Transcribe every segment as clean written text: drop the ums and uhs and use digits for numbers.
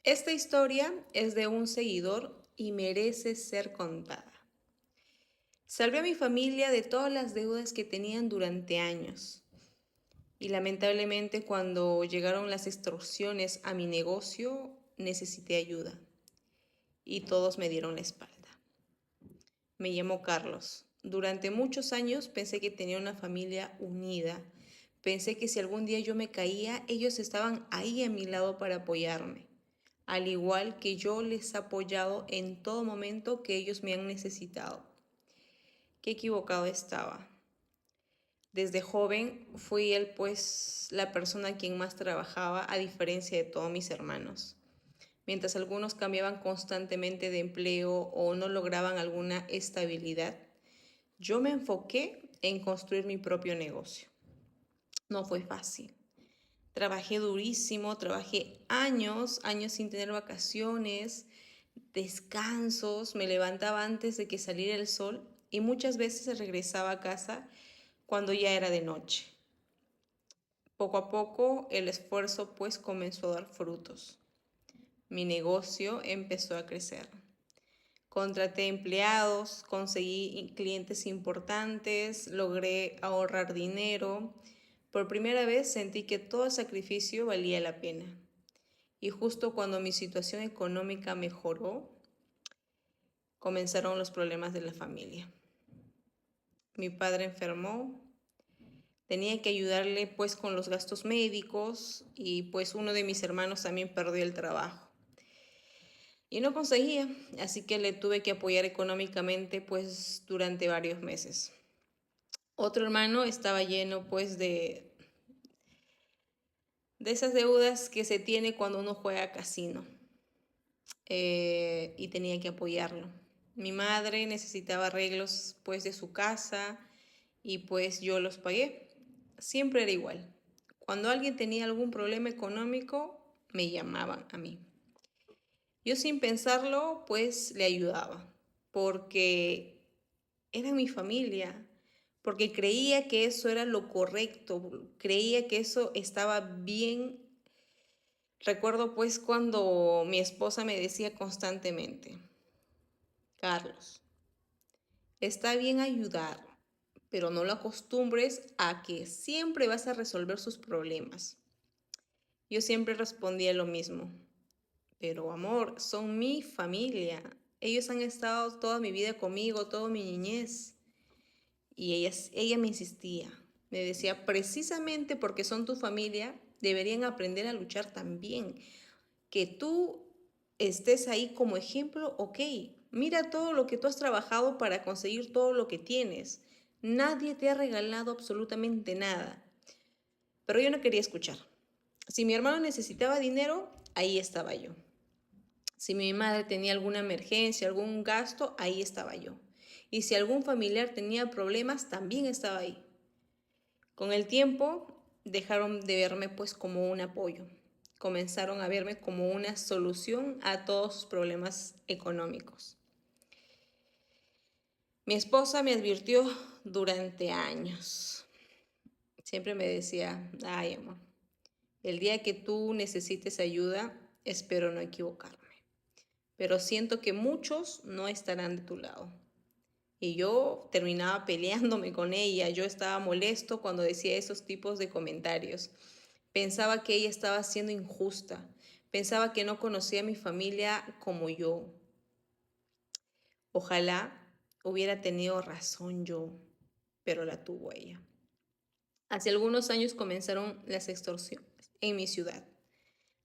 Esta historia es de un seguidor y merece ser contada. Salvé a mi familia de todas las deudas que tenían durante años y lamentablemente cuando llegaron las extorsiones a mi negocio necesité ayuda y todos me dieron la espalda. Me llamo Carlos. Durante muchos años pensé que tenía una familia unida. Pensé que si algún día yo me caía, ellos estaban ahí a mi lado para apoyarme, al igual que yo les he apoyado en todo momento que ellos me han necesitado. Qué equivocado estaba. Desde joven fui él pues la persona a quien más trabajaba a diferencia de todos mis hermanos. Mientras algunos cambiaban constantemente de empleo o no lograban alguna estabilidad, yo me enfoqué en construir mi propio negocio. No fue fácil. Trabajé durísimo, trabajé años sin tener vacaciones, descansos, me levantaba antes de que saliera el sol y muchas veces regresaba a casa cuando ya era de noche. Poco a poco el esfuerzo pues comenzó a dar frutos. Mi negocio empezó a crecer. Contraté empleados, conseguí clientes importantes, logré ahorrar dinero. Por primera vez sentí que todo sacrificio valía la pena. Y justo cuando mi situación económica mejoró, comenzaron los problemas de la familia. Mi padre enfermó, tenía que ayudarle pues con los gastos médicos y pues uno de mis hermanos también perdió el trabajo. Y no conseguía, así que le tuve que apoyar económicamente pues durante varios meses. Otro hermano estaba lleno pues de esas deudas que se tiene cuando uno juega casino y tenía que apoyarlo. Mi madre necesitaba arreglos pues de su casa y pues yo los pagué. Siempre era igual. Cuando alguien tenía algún problema económico, me llamaban a mí. Yo sin pensarlo pues le ayudaba porque era mi familia, porque creía que eso era lo correcto, creía que eso estaba bien. Recuerdo pues cuando mi esposa me decía constantemente, Carlos, está bien ayudar, pero no lo acostumbres a que siempre vas a resolver sus problemas. Yo siempre respondía lo mismo, pero amor, son mi familia. Ellos han estado toda mi vida conmigo, toda mi niñez. Y ella me insistía, me decía, precisamente porque son tu familia, deberían aprender a luchar también. Que tú estés ahí como ejemplo, ok, mira todo lo que tú has trabajado para conseguir todo lo que tienes. Nadie te ha regalado absolutamente nada. Pero yo no quería escuchar. Si mi hermano necesitaba dinero, ahí estaba yo. Si mi madre tenía alguna emergencia, algún gasto, ahí estaba yo. Y si algún familiar tenía problemas, también estaba ahí. Con el tiempo dejaron de verme pues como un apoyo. Comenzaron a verme como una solución a todos sus problemas económicos. Mi esposa me advirtió durante años. Siempre me decía, ay amor, el día que tú necesites ayuda, espero no equivocarme. Pero siento que muchos no estarán de tu lado. Y yo terminaba peleándome con ella. Yo estaba molesto cuando decía esos tipos de comentarios. Pensaba que ella estaba siendo injusta. Pensaba que no conocía a mi familia como yo. Ojalá hubiera tenido razón yo, pero la tuvo ella. Hace algunos años comenzaron las extorsiones en mi ciudad.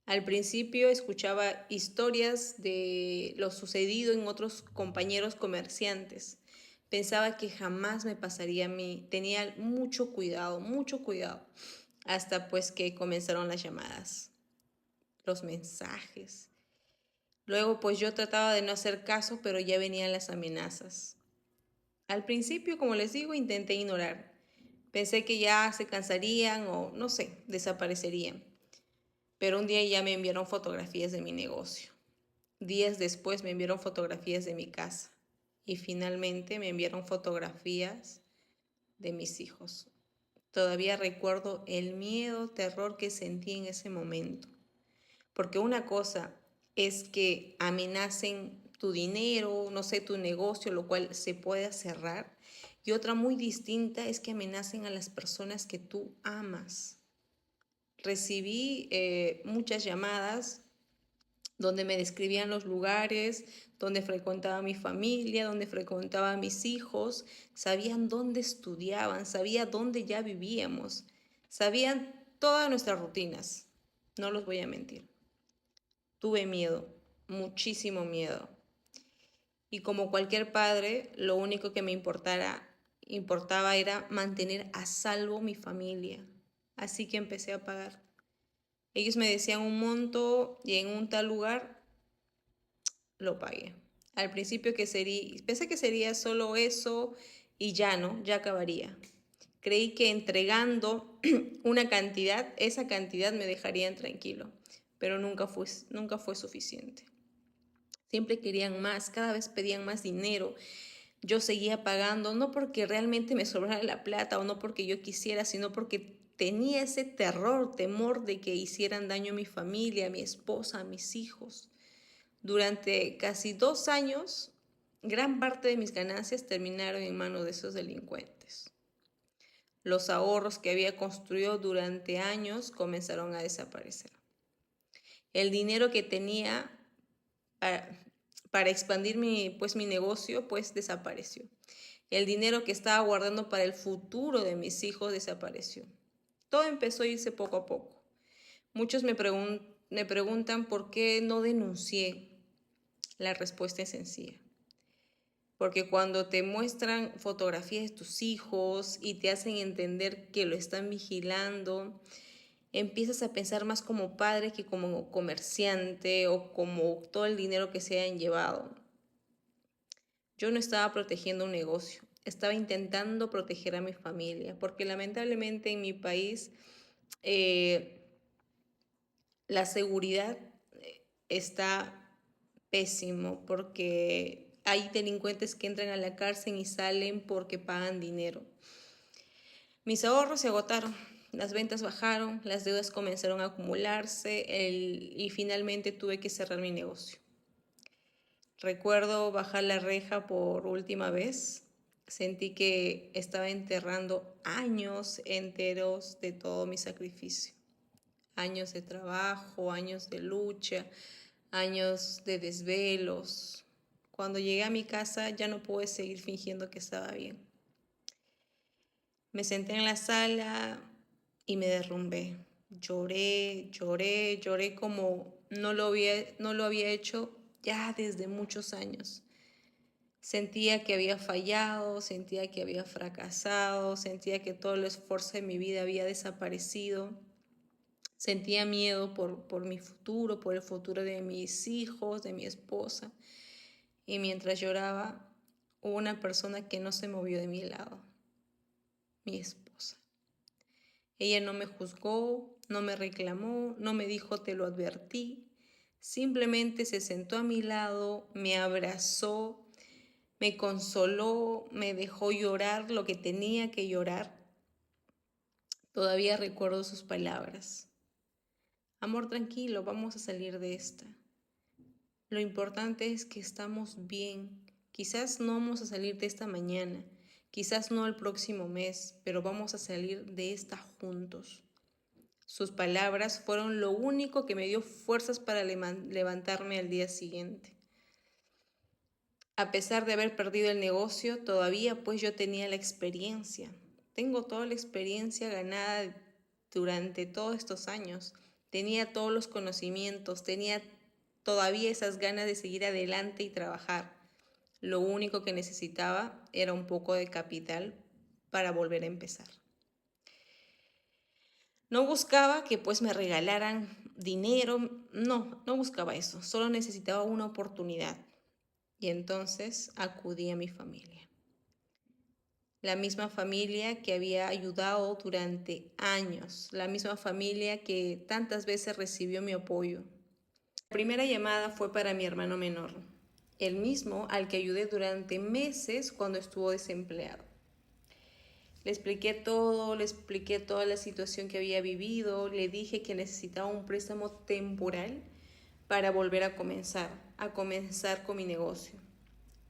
Al principio escuchaba historias de lo sucedido en otros compañeros comerciantes. Pensaba que jamás me pasaría a mí. Tenía mucho cuidado. Hasta pues que comenzaron las llamadas, los mensajes. Luego pues yo trataba de no hacer caso, pero ya venían las amenazas. Al principio, como les digo, intenté ignorar. Pensé que ya se cansarían o no sé, desaparecerían. Pero un día ya me enviaron fotografías de mi negocio. Días después me enviaron fotografías de mi casa. Y finalmente me enviaron fotografías de mis hijos. Todavía recuerdo el miedo, terror que sentí en ese momento. Porque una cosa es que amenacen tu dinero, no sé, tu negocio, lo cual se pueda cerrar. Y otra muy distinta es que amenacen a las personas que tú amas. Recibí muchas llamadas donde me describían los lugares donde frecuentaba mi familia, donde frecuentaba a mis hijos, sabían dónde estudiaban, sabían dónde ya vivíamos, sabían todas nuestras rutinas, no los voy a mentir. Tuve miedo, muchísimo miedo. Y como cualquier padre, lo único que me importaba era mantener a salvo mi familia. Así que empecé a pagar. Ellos me decían un monto y en un tal lugar lo pagué. Al principio pensé que sería solo eso y ya no, ya acabaría. Creí que entregando una cantidad, esa cantidad me dejarían tranquilo, pero nunca fue suficiente. Siempre querían más, cada vez pedían más dinero. Yo seguía pagando, no porque realmente me sobrara la plata o no porque yo quisiera, sino porque tenía ese temor de que hicieran daño a mi familia, a mi esposa, a mis hijos. Durante casi 2 años, gran parte de mis ganancias terminaron en manos de esos delincuentes. Los ahorros que había construido durante años comenzaron a desaparecer. El dinero que tenía para expandir mi negocio, pues desapareció. El dinero que estaba guardando para el futuro de mis hijos desapareció. Todo empezó a irse poco a poco. Muchos me preguntan por qué no denuncié. La respuesta es sencilla. Porque cuando te muestran fotografías de tus hijos y te hacen entender que lo están vigilando, empiezas a pensar más como padre que como comerciante o como todo el dinero que se hayan llevado. Yo no estaba protegiendo un negocio, estaba intentando proteger a mi familia, porque lamentablemente en mi país la seguridad está pésimo, porque hay delincuentes que entran a la cárcel y salen porque pagan dinero. Mis ahorros se agotaron, las ventas bajaron, las deudas comenzaron a acumularse y finalmente tuve que cerrar mi negocio. Recuerdo bajar la reja por última vez. Sentí que estaba enterrando años enteros de todo mi sacrificio. Años de trabajo, años de lucha, años de desvelos. Cuando llegué a mi casa ya no pude seguir fingiendo que estaba bien. Me senté en la sala y me derrumbé. Lloré como no lo había hecho ya desde muchos años. Sentía que había fallado, sentía que había fracasado, sentía que todo el esfuerzo de mi vida había desaparecido. Sentía miedo por mi futuro, por el futuro de mis hijos, de mi esposa. Y mientras lloraba, hubo una persona que no se movió de mi lado, mi esposa. Ella no me juzgó, no me reclamó, no me dijo te lo advertí. Simplemente se sentó a mi lado, me abrazó, me consoló, me dejó llorar lo que tenía que llorar. Todavía recuerdo sus palabras. Amor, tranquilo, vamos a salir de esta. Lo importante es que estamos bien. Quizás no vamos a salir de esta mañana, quizás no el próximo mes, pero vamos a salir de esta juntos. Sus palabras fueron lo único que me dio fuerzas para levantarme al día siguiente. A pesar de haber perdido el negocio, todavía pues yo tenía la experiencia. Tengo toda la experiencia ganada durante todos estos años. Tenía todos los conocimientos, tenía todavía esas ganas de seguir adelante y trabajar. Lo único que necesitaba era un poco de capital para volver a empezar. No buscaba que pues me regalaran dinero, no buscaba eso, solo necesitaba una oportunidad. Y entonces acudí a mi familia. La misma familia que había ayudado durante años, la misma familia que tantas veces recibió mi apoyo. La primera llamada fue para mi hermano menor, el mismo al que ayudé durante meses cuando estuvo desempleado. Le expliqué toda la situación que había vivido, le dije que necesitaba un préstamo temporal para volver a comenzar con mi negocio.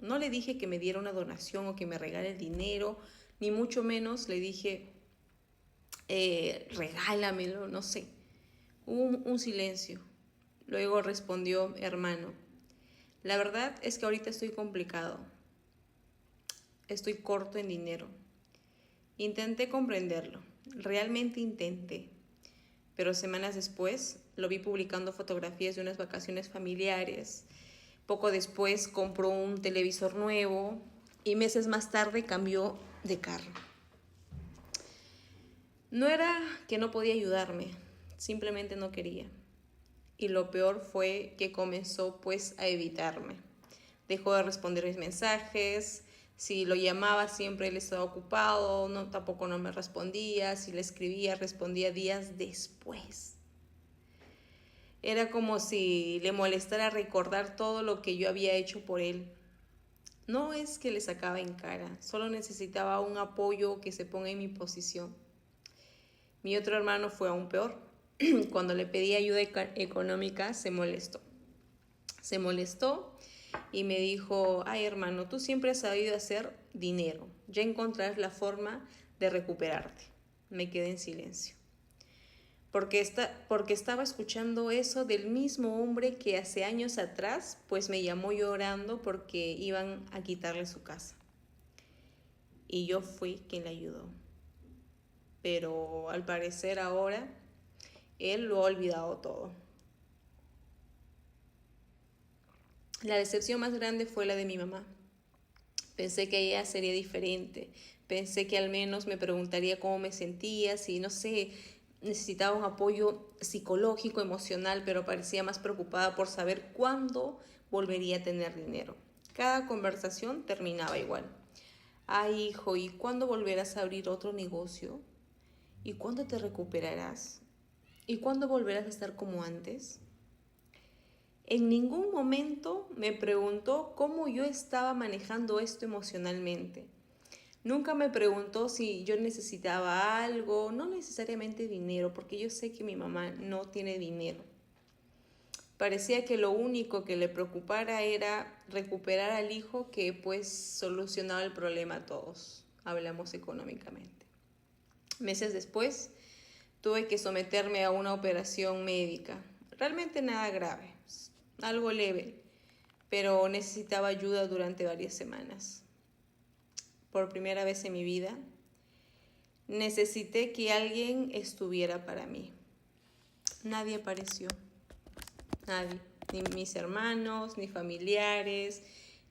No le dije que me diera una donación o que me regale el dinero, ni mucho menos le dije, regálamelo, no sé. Hubo un silencio. Luego respondió, hermano, la verdad es que ahorita estoy complicado. Estoy corto en dinero. Intenté comprenderlo, realmente intenté. Pero semanas después lo vi publicando fotografías de unas vacaciones familiares. Poco después compró un televisor nuevo y meses más tarde cambió de carro. No era que no podía ayudarme, simplemente no quería. Y lo peor fue que comenzó pues a evitarme. Dejó de responder mis mensajes. Si lo llamaba siempre él estaba ocupado, no, tampoco no me respondía. Si le escribía, respondía días después. Era como si le molestara recordar todo lo que yo había hecho por él. No es que le sacaba en cara, solo necesitaba un apoyo que se ponga en mi posición. Mi otro hermano fue aún peor. Cuando le pedí ayuda económica, se molestó. Se molestó y me dijo, ay hermano, tú siempre has sabido hacer dinero. Ya encontrarás la forma de recuperarte. Me quedé en silencio. Porque estaba escuchando eso del mismo hombre que hace años atrás, pues me llamó llorando porque iban a quitarle su casa. Y yo fui quien le ayudó. Pero al parecer ahora él lo ha olvidado todo. La decepción más grande fue la de mi mamá. Pensé que ella sería diferente. Pensé que al menos me preguntaría cómo me sentía, si no sé, necesitaba un apoyo psicológico, emocional, pero parecía más preocupada por saber cuándo volvería a tener dinero. Cada conversación terminaba igual. Ay, hijo, ¿y cuándo volverás a abrir otro negocio? ¿Y cuándo te recuperarás? ¿Y cuándo volverás a estar como antes? En ningún momento me preguntó cómo yo estaba manejando esto emocionalmente. Nunca me preguntó si yo necesitaba algo, no necesariamente dinero, porque yo sé que mi mamá no tiene dinero. Parecía que lo único que le preocupara era recuperar al hijo que pues solucionaba el problema a todos. Hablamos económicamente. Meses después tuve que someterme a una operación médica. Realmente nada grave, algo leve, pero necesitaba ayuda durante varias semanas. Por primera vez en mi vida, necesité que alguien estuviera para mí. Nadie apareció, nadie, ni mis hermanos, ni familiares,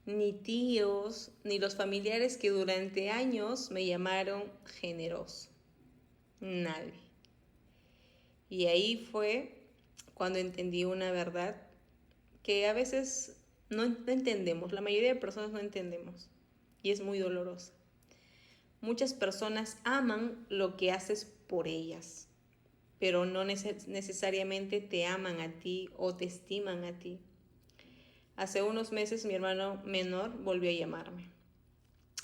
ni tíos, ni los familiares que durante años me llamaron generoso. Nadie. Y ahí fue cuando entendí una verdad que a veces no entendemos, la mayoría de personas no entendemos, y es muy dolorosa. Muchas personas aman lo que haces por ellas, pero no necesariamente te aman a ti o te estiman a ti. Hace unos meses mi hermano menor volvió a llamarme,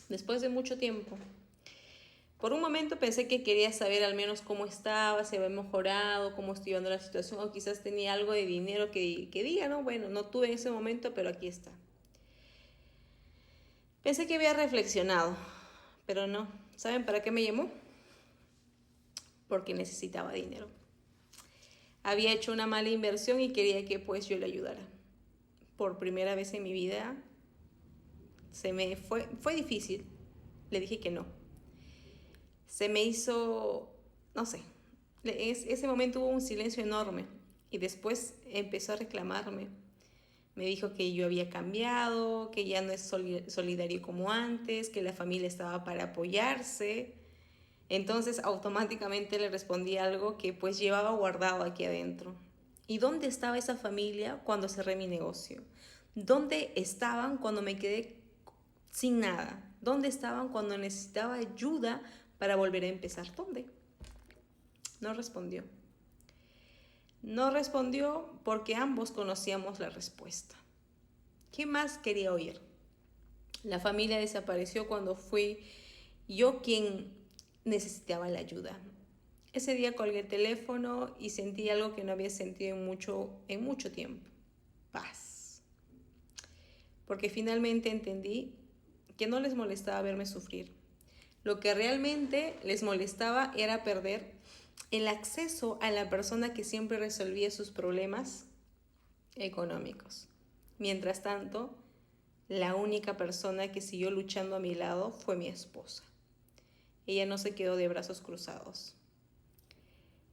después de mucho tiempo. Por un momento pensé que quería saber al menos cómo estaba, si había mejorado, cómo estoy llevando la situación, o quizás tenía algo de dinero que diga, no, bueno, no tuve en ese momento, pero aquí está. Pensé que había reflexionado, pero no. ¿Saben para qué me llamó? Porque necesitaba dinero. Había hecho una mala inversión y quería que pues yo le ayudara. Por primera vez en mi vida fue difícil. Le dije que no. Se me hizo, no sé, ese momento hubo un silencio enorme y después empezó a reclamarme. Me dijo que yo había cambiado, que ya no es solidario como antes, que la familia estaba para apoyarse. Entonces automáticamente le respondí algo que pues llevaba guardado aquí adentro. ¿Y dónde estaba esa familia cuando cerré mi negocio? ¿Dónde estaban cuando me quedé sin nada? ¿Dónde estaban cuando necesitaba ayuda para volver a empezar? ¿Dónde? No respondió. No respondió porque ambos conocíamos la respuesta. ¿Qué más quería oír? La familia desapareció cuando fui yo quien necesitaba la ayuda. Ese día colgué el teléfono y sentí algo que no había sentido en mucho tiempo. paz. Porque finalmente entendí que no les molestaba verme sufrir. Lo que realmente les molestaba era perder el acceso a la persona que siempre resolvía sus problemas económicos. Mientras tanto, la única persona que siguió luchando a mi lado fue mi esposa. Ella no se quedó de brazos cruzados.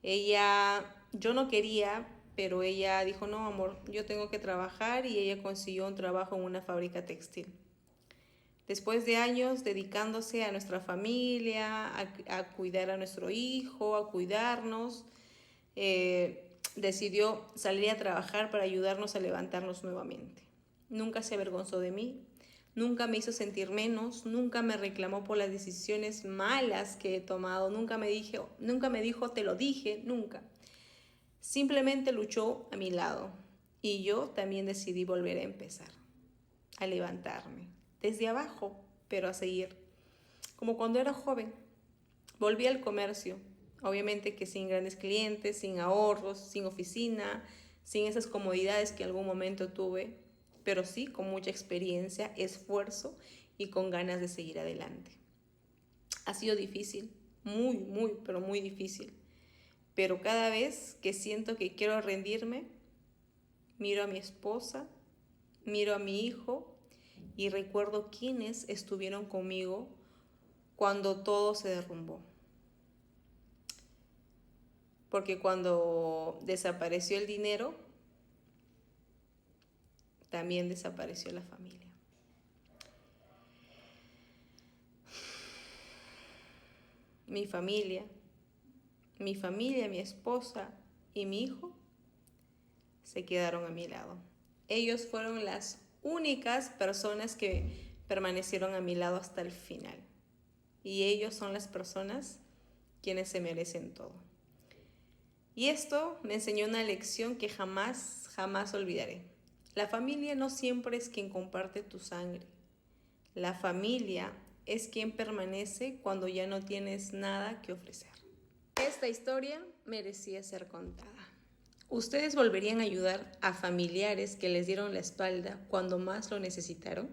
Yo no quería, pero ella dijo, no, amor, yo tengo que trabajar, y ella consiguió un trabajo en una fábrica textil. Después de años dedicándose a nuestra familia, a cuidar a nuestro hijo, a cuidarnos, decidió salir a trabajar para ayudarnos a levantarnos nuevamente. Nunca se avergonzó de mí, nunca me hizo sentir menos, nunca me reclamó por las decisiones malas que he tomado, nunca me dijo, te lo dije, nunca. Simplemente luchó a mi lado, y yo también decidí volver a empezar, a levantarme, desde abajo, pero a seguir. Como cuando era joven, volví al comercio, obviamente que sin grandes clientes, sin ahorros, sin oficina, sin esas comodidades que en algún momento tuve, pero sí con mucha experiencia, esfuerzo y con ganas de seguir adelante. Ha sido difícil, pero muy difícil. Pero cada vez que siento que quiero rendirme, miro a mi esposa, miro a mi hijo y recuerdo quiénes estuvieron conmigo cuando todo se derrumbó. Porque cuando desapareció el dinero, también desapareció la familia. Mi familia, mi esposa y mi hijo se quedaron a mi lado. Ellos fueron las únicas personas que permanecieron a mi lado hasta el final. Y ellos son las personas quienes se merecen todo. Y esto me enseñó una lección que jamás olvidaré. La familia no siempre es quien comparte tu sangre. La familia es quien permanece cuando ya no tienes nada que ofrecer. Esta historia merecía ser contada. ¿Ustedes volverían a ayudar a familiares que les dieron la espalda cuando más lo necesitaron?